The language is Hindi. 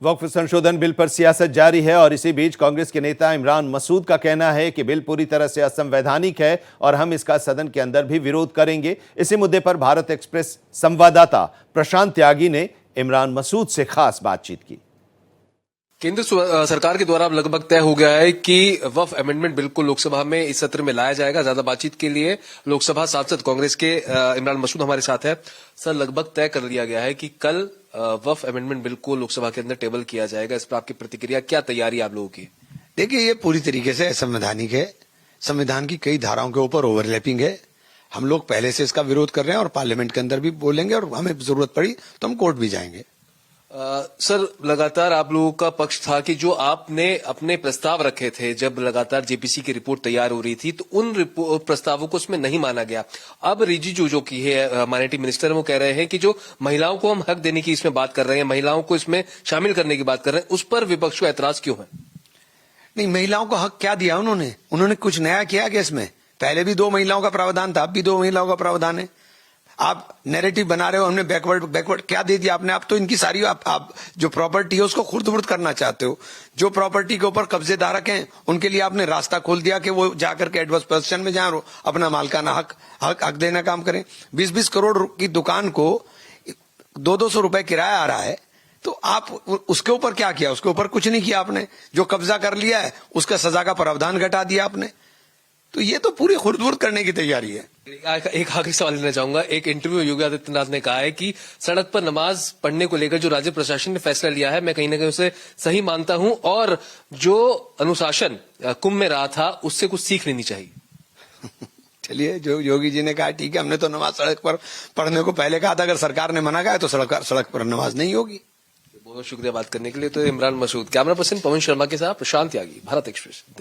वक्फ संशोधन बिल पर सियासत जारी है और इसी बीच कांग्रेस के नेता इमरान मसूद का कहना है कि बिल पूरी तरह से असंवैधानिक है और हम इसका सदन के अंदर भी विरोध करेंगे। इसी मुद्दे पर भारत एक्सप्रेस संवाददाता प्रशांत त्यागी ने इमरान मसूद से खास बातचीत की। केंद्र सरकार के द्वारा अब लगभग तय हो गया है कि वक्फ अमेंडमेंट बिल को लोकसभा में इस सत्र में लाया जाएगा। ज्यादा बातचीत के लिए लोकसभा सांसद कांग्रेस के इमरान मसूद हमारे साथ है। सर, लगभग तय कर लिया गया है कि कल वक्फ अमेंडमेंट बिल को लोकसभा के अंदर टेबल किया जाएगा। इस पर आपकी प्रतिक्रिया, क्या तैयारी आप लोगों की? देखिए, ये पूरी तरीके से असंवैधानिक है। संविधान की कई धाराओं के ऊपर ओवरलैपिंग है। हम लोग पहले से इसका विरोध कर रहे हैं और पार्लियामेंट के अंदर भी बोलेंगे और हमें जरूरत पड़ी तो हम कोर्ट भी जाएंगे। सर, लगातार आप लोगों का पक्ष था कि जो आपने अपने प्रस्ताव रखे थे, जब लगातार जेपीसी की रिपोर्ट तैयार हो रही थी, तो उन प्रस्तावों को उसमें नहीं माना गया। अब रिजिजू जो की है माइनॉरिटी मिनिस्टर, वो कह रहे हैं कि जो महिलाओं को हम हक देने की इसमें बात कर रहे हैं, महिलाओं को इसमें शामिल करने की बात कर रहे हैं, उस पर विपक्ष को ऐतराज क्यों है? नहीं, महिलाओं को हक क्या दिया उन्होंने कुछ नया किया क्या इसमें? पहले भी 2 महिलाओं का प्रावधान था, अब भी 2 महिलाओं का प्रावधान है। आप नैरेटिव बना रहे हो, हमने बैकवर्ड क्या दे दिया आपने? आप तो इनकी सारी आप जो प्रॉपर्टी है उसको खुर्द-बुर्द करना चाहते हो। जो प्रॉपर्टी के ऊपर कब्जेदारक हैं उनके लिए आपने रास्ता खोल दिया कि वो जाकर के एडवर्स पोजीशन में जाए, अपना मालकाना हक देना काम करें। 20-20 करोड़ की दुकान को 200-200 रुपए किराया आ रहा है, तो आप उसके ऊपर क्या किया? उसके ऊपर कुछ नहीं किया आपने। जो कब्जा कर लिया है उसका सजा का प्रावधान घटा दिया आपने। तो ये तो पूरी खुर्द-बुर्द करने की तैयारी है। एक आखिरी सवाल लेना चाहूंगा। एक इंटरव्यू योगी आदित्यनाथ ने कहा है कि सड़क पर नमाज पढ़ने को लेकर जो राज्य प्रशासन ने फैसला लिया है, मैं कहीं ना कहीं उसे सही मानता हूं, और जो अनुशासन कुंभ में रहा था उससे कुछ सीख लेनी चाहिए। चलिए, जो योगी जी ने कहा ठीक है। हमने तो नमाज सड़क पर पढ़ने को पहले कहा था। अगर सरकार ने मना कहा तो सड़क पर नमाज नहीं होगी। बहुत शुक्रिया बात करने के लिए। तो इमरान मसूद। कैमरा पर्सन पवन शर्मा के साथ प्रशांत त्यागी, भारत एक्सप्रेस।